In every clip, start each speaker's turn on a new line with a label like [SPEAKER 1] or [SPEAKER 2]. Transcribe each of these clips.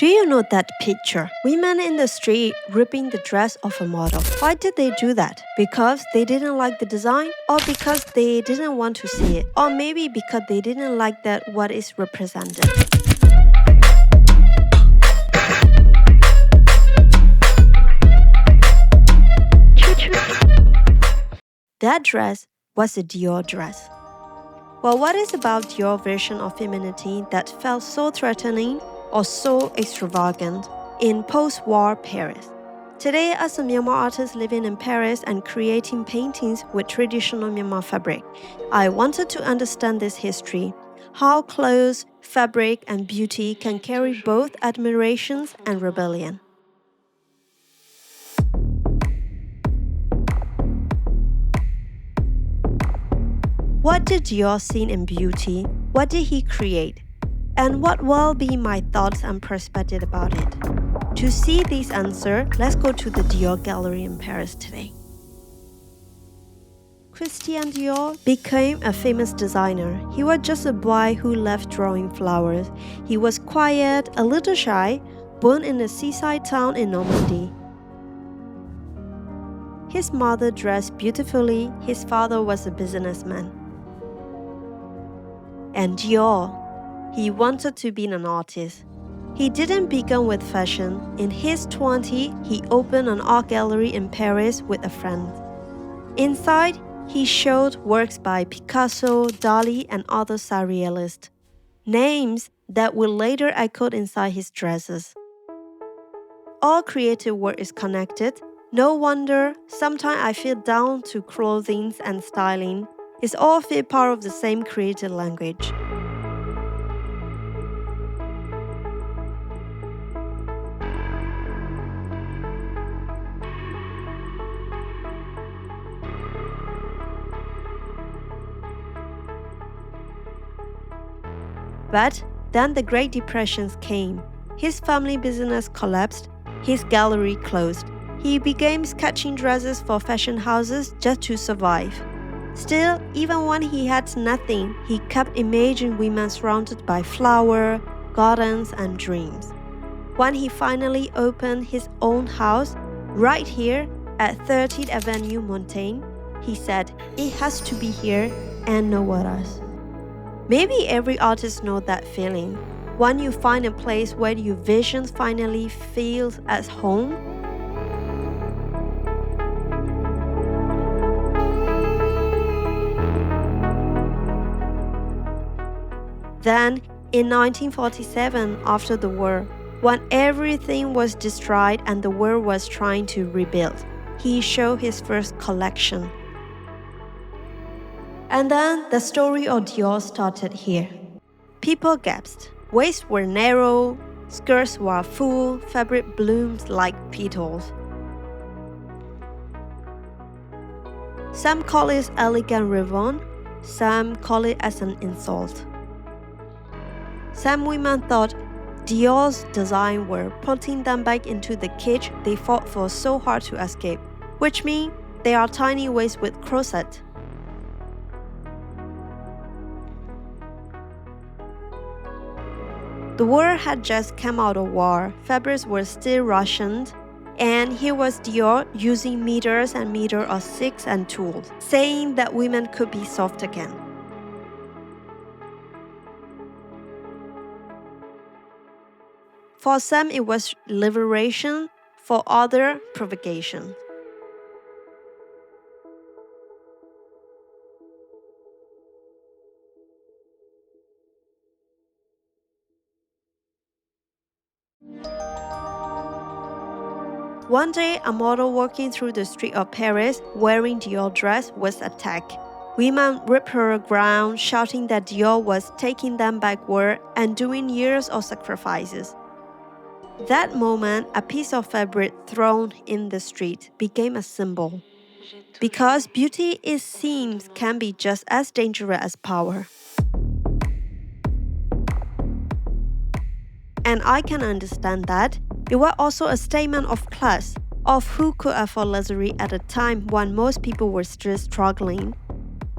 [SPEAKER 1] Do you know that picture? Women in the street ripping the dress of a model. Why did they do that? Because they didn't like the design? Or because they didn't want to see it? Or maybe because they didn't like that what is represented? That dress was a Dior dress. Well, what is about Dior version of femininity that felt so threatening or so extravagant in post-war Paris? Today, as a Myanmar artist living in Paris and creating paintings with traditional Myanmar fabric, I wanted to understand this history, how clothes, fabric, and beauty can carry both admirations and rebellion. What did Dior see in beauty? What did he create? And what will be my thoughts and perspective about it? To see these answers, let's go to the Dior Gallery in Paris today. Christian Dior became a famous designer. He was just a boy who loved drawing flowers. He was quiet, a little shy, born in a seaside town in Normandy. His mother dressed beautifully. His father was a businessman. And Dior, he wanted to be an artist. He didn't begin with fashion. In his 20s, he opened an art gallery in Paris with a friend. Inside, he showed works by Picasso, Dali, and other surrealists, names that will later echo inside his dresses. All creative work is connected. No wonder, sometimes I feel down to clothing and styling. It's all feel part of the same creative language. But then the Great Depression came. His family business collapsed. His gallery closed. He began sketching dresses for fashion houses just to survive. Still, even when he had nothing, he kept imagining women surrounded by flowers, gardens, and dreams. When he finally opened his own house, right here at 30th Avenue Montaigne, he said, "It has to be here and nowhere else." Maybe every artist knows that feeling. When you find a place where your vision finally feels at home. Then, in 1947, after the war, when everything was destroyed and the world was trying to rebuild, he showed his first collection. And then the story of Dior started here. People gasped. Waists were narrow, skirts were full, fabric bloomed like petals. Some call it elegant ravon, some call it as an insult. Some women thought Dior's design were putting them back into the cage they fought for so hard to escape, which means they are tiny waists with corset. The world had just come out of war, fabrics were still rationed, and here was Dior using meters and meters of silks and tools, saying that women could be soft again. For some, it was liberation, for others, provocation. One day, a model walking through the street of Paris wearing Dior dress was attacked. Women ripped her around, shouting that Dior was taking them backward and doing years of sacrifices. That moment, a piece of fabric thrown in the street became a symbol. Because beauty, it seems, can be just as dangerous as power. And I can understand that. It was also a statement of class, of who could afford luxury at a time when most people were still struggling.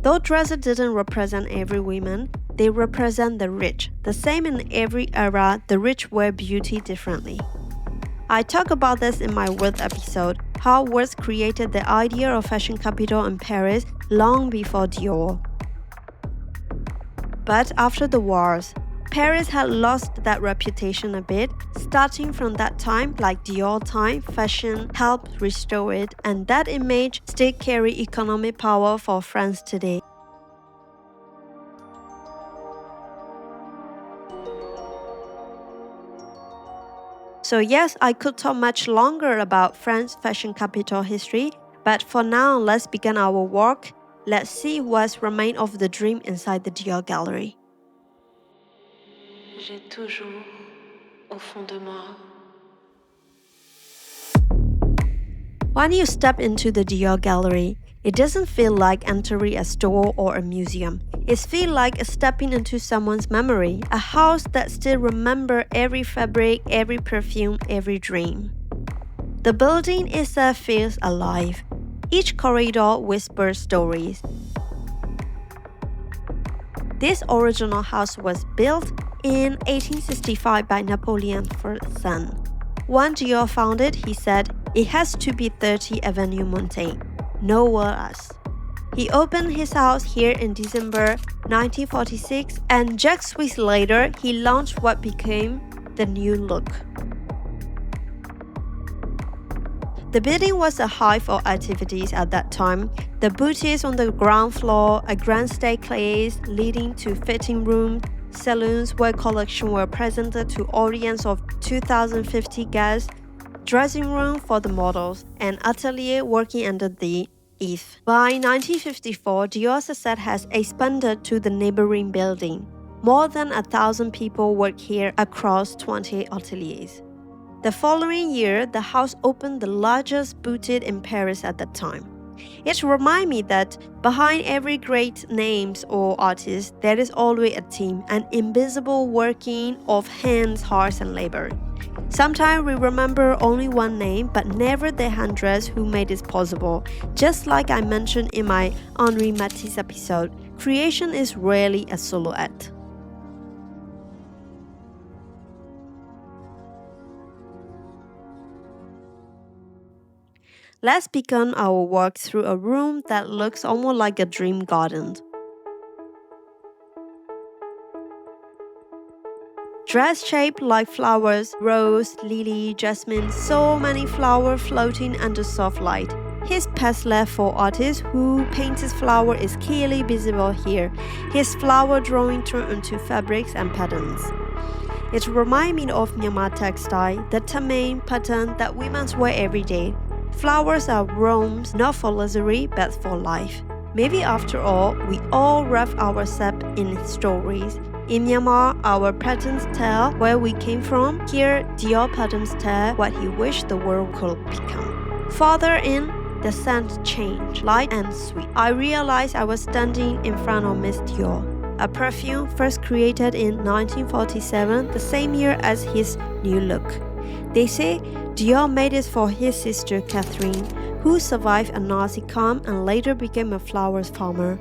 [SPEAKER 1] Though dresses didn't represent every woman, They represent the rich. The same in every era, the rich wear beauty differently. I talk about this in my Worth episode, how Worth created the idea of fashion capital in Paris long before Dior. But after the wars, Paris had lost that reputation a bit. Starting from that time, like Dior time, fashion helped restore it, and that image still carries economic power for France today. So yes, I could talk much longer about France's fashion capital history, but for now, let's begin our walk. Let's see what's remained of the dream inside the Dior Gallery.
[SPEAKER 2] J'ai toujours, au fond de moi,
[SPEAKER 1] When you step into the Dior Gallery, it doesn't feel like entering a store or a museum. It feels like stepping into someone's memory, a house that still remembers every fabric, every perfume, every dream. The building itself feels alive. Each corridor whispers stories. This original house was built in 1865 by Napoleon I's son. When Dior found it, he said, "It has to be 30 Avenue Montaigne, nowhere else." He opened his house here in December 1946, and just weeks later, he launched what became the new look. The building was a hive of activities at that time. The boutiques on the ground floor, a grand staircase leading to fitting rooms, salons where collections were presented to audience of 2,050 guests, dressing room for the models, and atelier working under the eave. By 1954, Dior's set has expanded to the neighboring building. More than 1,000 people work here across 20 ateliers. The following year, the house opened the largest boutique in Paris at that time. It reminds me that behind every great name or artist, there is always a team, an invisible working of hands, hearts, and labor. Sometimes we remember only one name, but never the hundreds who made it possible. Just like I mentioned in my Henri Matisse episode, creation is rarely a solo act. Let's begin our walk through a room that looks almost like a dream garden. Dress shaped like flowers, rose, lily, jasmine, so many flowers floating under soft light. His past left for artist who paints flower is clearly visible here. His flower drawing turned into fabrics and patterns. It reminds me of Myanmar textile, the tamane pattern that women wear every day. Flowers are rooms not for luxury but for life. Maybe after all, we all wrap ourselves in stories. In Myanmar, our patterns tell where we came from. Here, Dior patterns tell what he wished the world could become. Further in, the scent changed, light and sweet. I realized I was standing in front of Miss Dior, a perfume first created in 1947, the same year as his new look. They say Dior made it for his sister Catherine, who survived a Nazi camp and later became a flowers farmer.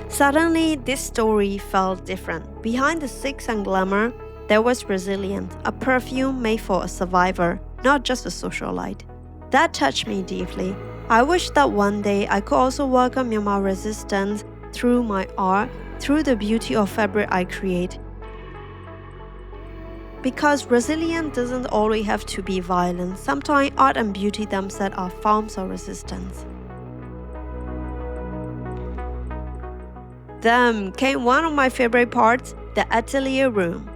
[SPEAKER 1] Suddenly, this story felt different. Behind the sex and glamour, there was resilience, a perfume made for a survivor, not just a socialite. That touched me deeply. I wish that one day I could also welcome Myanmar resistance through my art, through the beauty of fabric I create. Because resilience doesn't always have to be violent. Sometimes art and beauty themselves are forms of resistance. Then came one of my favorite parts, the atelier room.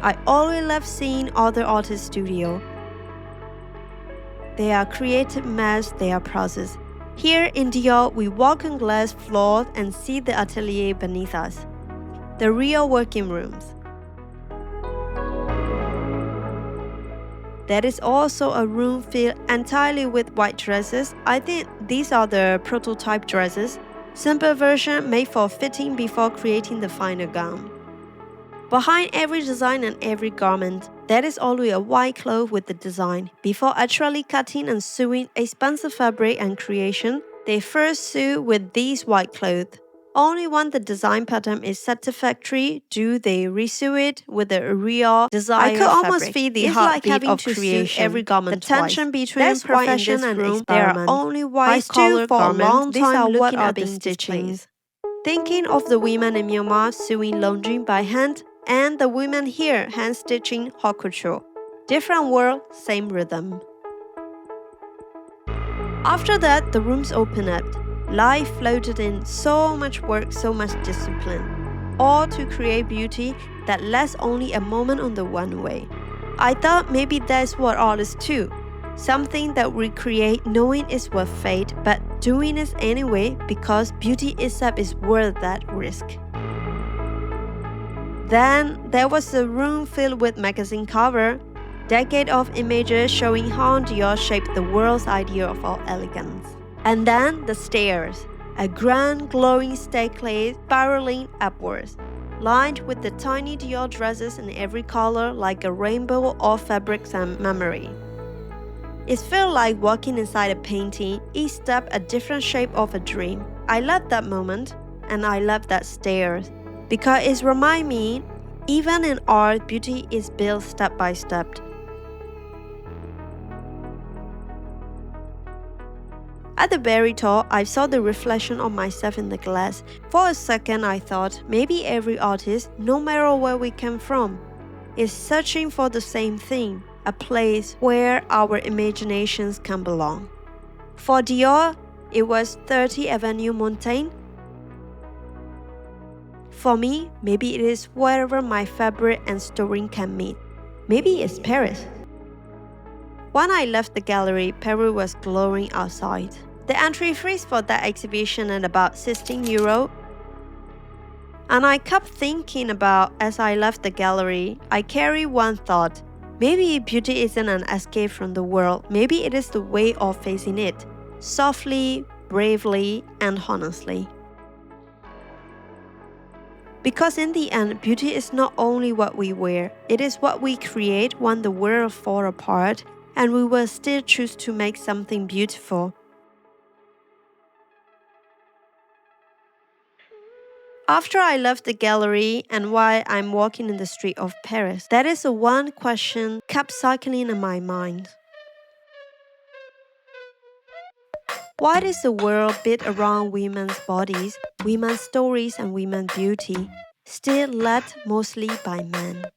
[SPEAKER 1] I always love seeing other artists' studios. They are creative mess, they are process. Here in Dior, we walk on glass floors and see the atelier beneath us. The real working rooms. There is also a room filled entirely with white dresses. I think these are the prototype dresses, simple version made for fitting before creating the final gown. Behind every design and every garment, there is always a white cloth with the design. Before actually cutting and sewing expensive fabric and creation, they first sew with these white cloth. Only when the design pattern is satisfactory do they resew it with the real desired fabric. I could almost feel the heartbeat of creation. Every garment the tension between profession and experiment. There are only white collar garments. These are what are being displayed. Thinking of the women in Myanmar sewing lingerie by hand and the women here hand stitching haute couture. Different world, same rhythm. After that, the rooms opened up. Life floated in, so much work, so much discipline. All to create beauty that lasts only a moment on the one way. I thought maybe that's what art is too. Something that we create knowing it's worth fate, but doing it anyway because beauty itself is worth that risk. Then there was a room filled with magazine cover, decade of images showing how Dior shaped the world's idea of all elegance. And then the stairs, a grand glowing staircase spiraling upwards, lined with the tiny Dior dresses in every color like a rainbow of fabrics and memory. It felt like walking inside a painting, each step a different shape of a dream. I loved that moment, and I loved that stairs, because it reminds me, even in art, beauty is built step by step. At the very top, I saw the reflection of myself in the glass. For a second, I thought, maybe every artist, no matter where we came from, is searching for the same thing, a place where our imaginations can belong. For Dior, it was 30 Avenue Montaigne. For me, maybe it is wherever my fabric and story can meet. Maybe it's Paris. When I left the gallery, Paris was glowing outside. The entry fees for that exhibition at about €16. And I kept thinking about, as I left the gallery, I carry one thought. Maybe beauty isn't an escape from the world. Maybe it is the way of facing it, softly, bravely, and honestly. Because in the end, beauty is not only what we wear, it is what we create when the world falls apart, and we will still choose to make something beautiful. After I left the gallery and while I'm walking in the street of Paris, that is the one question kept cycling in my mind. Why is the world built around women's bodies, women's stories and women's beauty, still led mostly by men?